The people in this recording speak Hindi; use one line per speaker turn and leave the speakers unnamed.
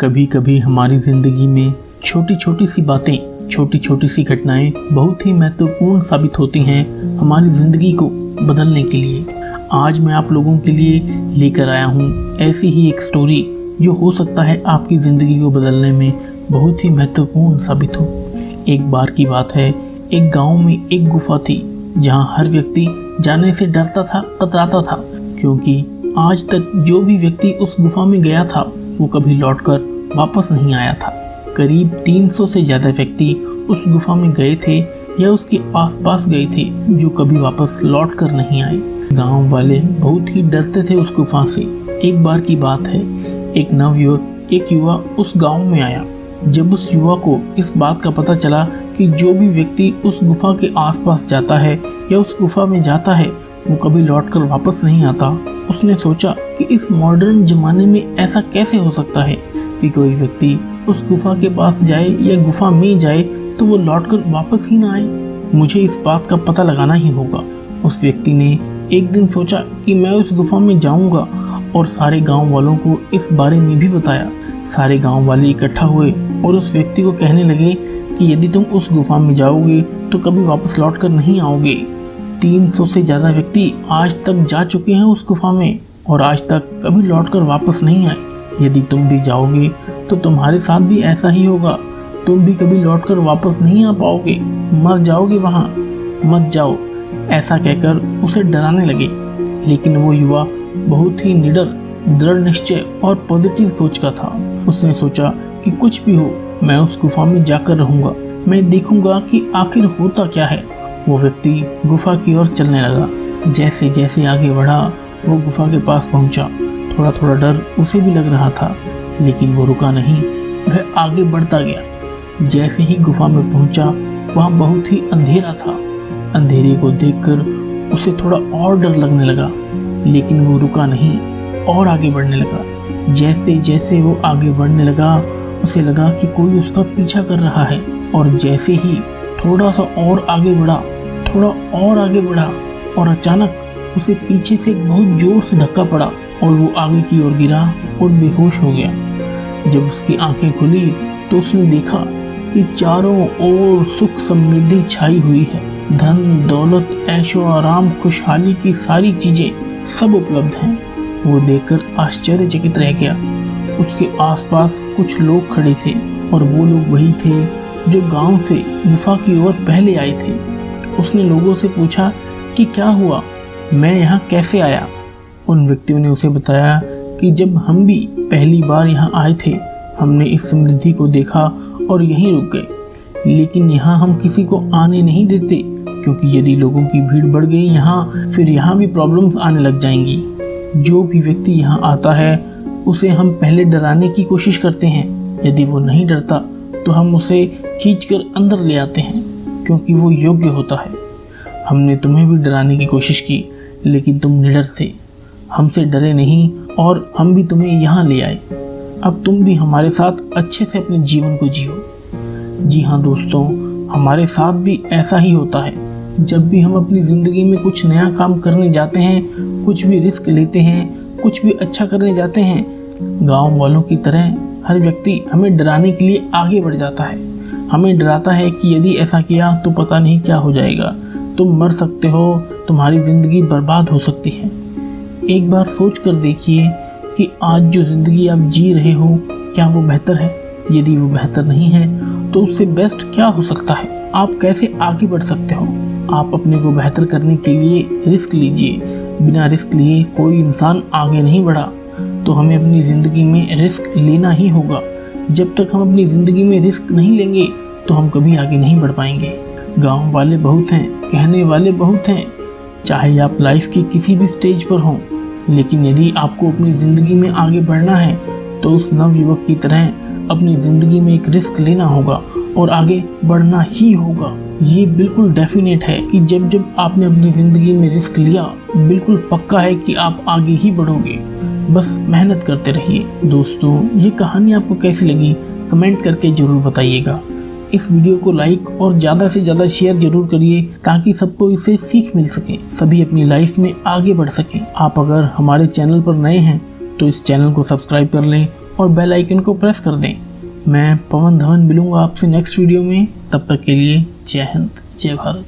कभी कभी हमारी ज़िंदगी में छोटी छोटी सी बातें, छोटी छोटी सी घटनाएं बहुत ही महत्वपूर्ण साबित होती हैं हमारी ज़िंदगी को बदलने के लिए। आज मैं आप लोगों के लिए लेकर आया हूँ ऐसी ही एक स्टोरी जो हो सकता है आपकी ज़िंदगी को बदलने में बहुत ही महत्वपूर्ण साबित हो। एक बार की बात है, एक गांव में एक गुफा थी जहां हर व्यक्ति जाने से डरता था, कतराता था, क्योंकि आज तक जो भी व्यक्ति उस गुफा में गया था वो कभी लौटकर वापस नहीं आया था। करीब 300 से ज़्यादा व्यक्ति उस गुफा में गए थे या उसके आसपास गए थे जो कभी वापस लौट कर नहीं आए। गांव वाले बहुत ही डरते थे उस गुफा से। एक बार की बात है, एक युवा उस गांव में आया। जब उस युवा को इस बात का पता चला कि जो भी व्यक्ति उस गुफा के आसपास जाता है या उस गुफा में जाता है वो कभी लौटकर वापस नहीं आता, उसने सोचा कि इस मॉडर्न ज़माने में ऐसा कैसे हो सकता है कि कोई व्यक्ति उस गुफा के पास जाए या गुफा में जाए तो वो लौटकर वापस ही ना आए। मुझे इस बात का पता लगाना ही होगा। उस व्यक्ति ने एक दिन सोचा कि मैं उस गुफा में जाऊंगा और सारे गांव वालों को इस बारे में भी बताया। सारे गांव वाले इकट्ठा हुए और उस व्यक्ति को कहने लगे कि यदि तुम उस गुफा में जाओगे तो कभी वापस लौट कर नहीं आओगे। 300 से ज़्यादा व्यक्ति आज तक जा चुके हैं उस गुफा में और आज तक कभी लौटकर वापस नहीं आए। यदि तुम भी जाओगे तो तुम्हारे साथ भी ऐसा ही होगा। तुम भी कभी लौटकर वापस नहीं आ पाओगे, मर जाओगे वहाँ, मत जाओ, ऐसा कहकर उसे डराने लगे। लेकिन वो युवा बहुत ही निडर, दृढ़ निश्चय और पॉजिटिव सोच का था। उसने सोचा कि कुछ भी हो मैं उस गुफा में जाकर रहूँगा, मैं देखूँगा कि आखिर होता क्या है। वो व्यक्ति गुफा की ओर चलने लगा। जैसे जैसे आगे बढ़ा वो गुफा के पास पहुंचा। थोड़ा थोड़ा डर उसे भी लग रहा था, लेकिन वो रुका नहीं, वह आगे बढ़ता गया। जैसे ही गुफा में पहुंचा वहाँ बहुत ही अंधेरा था। अंधेरे को देखकर उसे थोड़ा और डर लगने लगा, लेकिन वो रुका नहीं और आगे बढ़ने लगा। जैसे जैसे वो आगे बढ़ने लगा उसे लगा कि कोई उसका पीछा कर रहा है, और जैसे ही थोड़ा सा और आगे बढ़ा, थोड़ा और आगे बढ़ा, और अचानक उसे पीछे से एक बहुत जोर से धक्का पड़ा और वो आगे की ओर गिरा और बेहोश हो गया। जब उसकी आंखें खुली तो उसने देखा कि चारों ओर सुख समृद्धि छाई हुई है। धन दौलत, ऐशो आराम, खुशहाली की सारी चीजें सब उपलब्ध हैं। वो देखकर आश्चर्यचकित रह गया। उसके आसपास कुछ लोग खड़े थे और वो लोग वही थे जो गांव से गुफा की ओर पहले आए थे। उसने लोगों से पूछा कि क्या हुआ, मैं यहाँ कैसे आया। उन व्यक्तियों ने उसे बताया कि जब हम भी पहली बार यहाँ आए थे हमने इस समृद्धि को देखा और यहीं रुक गए, लेकिन यहाँ हम किसी को आने नहीं देते, क्योंकि यदि लोगों की भीड़ बढ़ गई यहाँ, फिर यहाँ भी प्रॉब्लम्स आने लग जाएंगी। जो भी व्यक्ति यहाँ आता है उसे हम पहले डराने की कोशिश करते हैं। यदि वो नहीं डरता तो हम उसे खींचकर अंदर ले आते हैं, क्योंकि वो योग्य होता है। हमने तुम्हें भी डराने की कोशिश की, लेकिन तुम निडर थे, हमसे डरे नहीं और हम भी तुम्हें यहाँ ले आए। अब तुम भी हमारे साथ अच्छे से अपने जीवन को जियो। जी हाँ दोस्तों, हमारे साथ भी ऐसा ही होता है। जब भी हम अपनी ज़िंदगी में कुछ नया काम करने जाते हैं, कुछ भी रिस्क लेते हैं, कुछ भी अच्छा करने जाते हैं, गाँव वालों की तरह हर व्यक्ति हमें डराने के लिए आगे बढ़ जाता है। हमें डराता है कि यदि ऐसा किया तो पता नहीं क्या हो जाएगा, तुम मर सकते हो, तुम्हारी ज़िंदगी बर्बाद हो सकती है। एक बार सोच कर देखिए कि आज जो ज़िंदगी आप जी रहे हो क्या वो बेहतर है। यदि वो बेहतर नहीं है तो उससे बेस्ट क्या हो सकता है। आप कैसे आगे बढ़ सकते हो। आप अपने को बेहतर करने के लिए रिस्क लीजिए। बिना रिस्क लिए कोई इंसान आगे नहीं बढ़ा, तो हमें अपनी ज़िंदगी में रिस्क लेना ही होगा। जब तक हम अपनी ज़िंदगी में रिस्क नहीं लेंगे तो हम कभी आगे नहीं बढ़ पाएंगे। गांव वाले बहुत हैं, कहने वाले बहुत हैं, चाहे आप लाइफ की किसी भी स्टेज पर हों, लेकिन यदि आपको अपनी ज़िंदगी में आगे बढ़ना है तो उस नवयुवक की तरह अपनी ज़िंदगी में एक रिस्क लेना होगा और आगे बढ़ना ही होगा। ये बिल्कुल डेफिनेट है कि जब जब आपने अपनी ज़िंदगी में रिस्क लिया, बिल्कुल पक्का है कि आप आगे ही बढ़ोगे। बस मेहनत करते रहिए। दोस्तों, ये कहानी आपको कैसी लगी कमेंट करके ज़रूर बताइएगा। इस वीडियो को लाइक और ज़्यादा से ज़्यादा शेयर जरूर करिए ताकि सबको इससे सीख मिल सके, सभी अपनी लाइफ में आगे बढ़ सकें। आप अगर हमारे चैनल पर नए हैं तो इस चैनल को सब्सक्राइब कर लें और बेल आइकन को प्रेस कर दें। मैं पवन धवन मिलूंगा आपसे नेक्स्ट वीडियो में। तब तक के लिए जय हिंद, जय भारत।